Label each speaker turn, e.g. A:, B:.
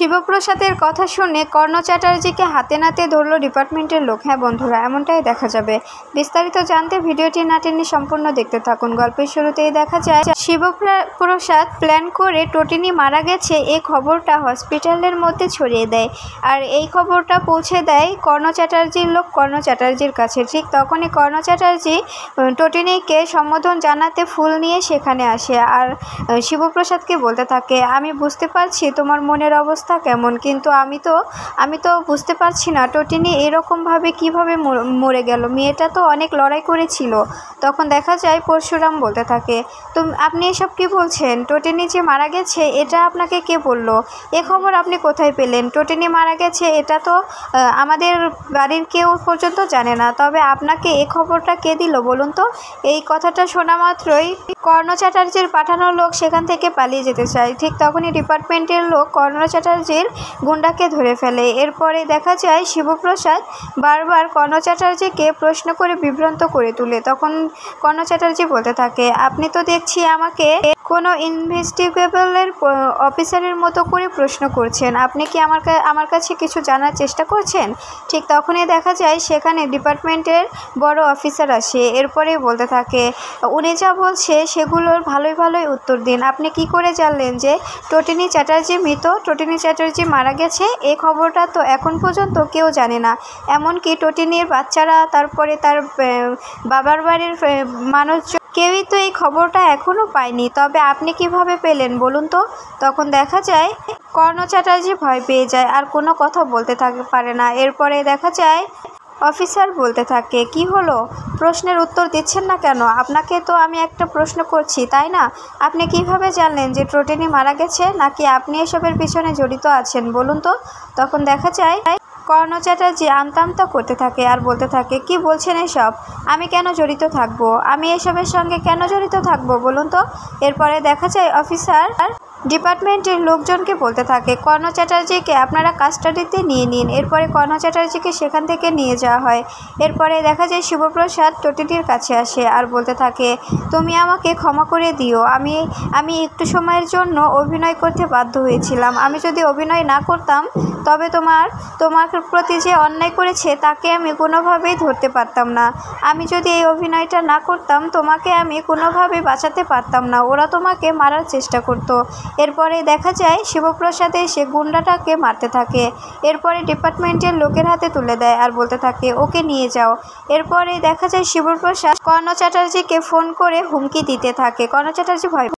A: শিবপ্রসাদের কথা শুনে কর্ণ চ্যাটার্জিকে হাতে নাতে ধরল ডিপার্টমেন্টের লোক। হ্যাঁ বন্ধুরা, এমনটাই দেখা যাবে। বিস্তারিত জানতে ভিডিওটি না টেনে সম্পূর্ণ দেখতে থাকুন। গল্পের শুরুতেই দেখা যায় শিবপ্রসাদ প্ল্যান করে টটিনি মারা গেছে এই খবরটা হসপিটালের মধ্যে ছড়িয়ে দেয়, আর এই খবরটা পৌঁছে দেয় কর্ণ চ্যাটার্জির লোক কর্ণ চ্যাটার্জির কাছে। ঠিক তখনই কর্ণ চ্যাটার্জি টটিনিকে সম্বোধন জানাতে ফুল নিয়ে সেখানে আসে, আর শিবপ্রসাদকে বলতে থাকে, আমি বুঝতে পারছি তোমার মনের অবস্থা কেমন, কিন্তু আমি তো বুঝতে পারছি না টটিনি এরকমভাবে কিভাবে মরে গেল। মেয়েটা তো অনেক লড়াই করেছিল। তখন দেখা যায় পরশুরাম বলতে থাকে, আপনি এসব কি বলছেন? টটিনি যে মারা গেছে এটা আপনাকে কে বলল? এ খবর আপনি কোথায় পেলেন? টটিনি মারা গেছে এটা তো আমাদের বাড়ির কেউ পর্যন্ত জানে না, তবে আপনাকে এ খবরটা কে দিল বলুন তো? এই কথাটা শোনা মাত্রই কর্ণ চ্যাটার্জির পাঠানো লোক সেখান থেকে পালিয়ে যেতে চায়। ঠিক তখনই ডিপার্টমেন্টের লোক কর্ণ চ্যাটার্জির গুন্ডাকে ধরে ফেলে। এরপরে দেখা যায় শিবপ্রসাদ বারবার কর্ণ চ্যাটার্জিকে প্রশ্ন করে বিভ্রান্ত করে তোলে। তখন কর্ণ চ্যাটার্জি বলতে থাকে, আপনি তো দেখছি আমাকে কোনো ইনভেস্টিগেবলের অফিসারের মতো করে প্রশ্ন করছেন। আপনি কি আমার কাছে কিছু জানার চেষ্টা করছেন? ঠিক তখনই দেখা যায় সেখানে ডিপার্টমেন্টের বড় অফিসার আসে। এরপরে বলতে থাকে, উনি যা বলছে সেগুলোর ভালোই উত্তর দিন। আপনি কি করে জানলেন যে টটিনি চ্যাটার্জি মৃত? টটিনি চ্যাটার্জি মারা গেছে এই খবরটা তো এখন পর্যন্ত কেউ জানে না, এমনকি টটিনির বাচ্চারা, তারপরে তার বাবার বাড়ির মানুষ কেউই তো এই খবরটা এখনও পায়নি। তবে আপনি কিভাবে পেলেন বলুন তো? তখন দেখা যায় কর্ণ চ্যাটার্জি ভয় পেয়ে যায়, আর কোনো কথা বলতে পারে না। এরপরে দেখা যায় অফিসার বলতে থাকে, কি হলো? প্রশ্নের উত্তর দিচ্ছেন না কেন? আপনাকে তো আমি একটা প্রশ্ন করছি, তাই না? আপনি কিভাবে জানলেন যে টটিনি মারা গেছে, নাকি আপনি এসবের পিছনে জড়িত আছেন বলুন তো? তখন দেখা যায় কর্ণ চ্যাটার্জি আমতা করতে থাকে আর বলতে থাকে, কি বলছেন এসব? আমি কেন জড়িত থাকবো? আমি এসবের সঙ্গে কেন জড়িত থাকবো বলুন তো? এরপরে দেখা যায় অফিসার ডিপার্টমেন্টের লোকজনকে বলতে থাকে, কর্ণ চ্যাটার্জিকে আপনারা কাস্টাডিতে নিয়ে নিন। এরপরে কর্ণ চ্যাটার্জিকে সেখান থেকে নিয়ে যাওয়া হয়। এরপরে দেখা যায় শিবপ্রসাদ টটিনির কাছে আসে আর বলতে থাকে, তুমি আমাকে ক্ষমা করে দিও। আমি একটু সময়ের জন্য অভিনয় করতে বাধ্য হয়েছিলাম। আমি যদি অভিনয় না করতাম তবে তোমার প্রতি যে অন্যায় করেছে তাকে আমি কোনোভাবেই ধরতে পারতাম না। আমি যদি এই অভিনয়টা না করতাম তোমাকে আমি কোনোভাবেই বাঁচাতে পারতাম না। ওরা তোমাকে মারার চেষ্টা করতো। এরপরে দেখা যায় শিবপ্রসাদে সে গুন্ডাটাকে মারতে থাকে। এরপরে ডিপার্টমেন্টের লোকের হাতে তুলে দেয় আর বলতে থাকে, ওকে নিয়ে যাও। এরপরে দেখা যায় শিবপ্রসাদ কর্ণ চ্যাটার্জিকে ফোন করে হুমকি দিতে থাকে। কর্ণ চ্যাটার্জি ভয়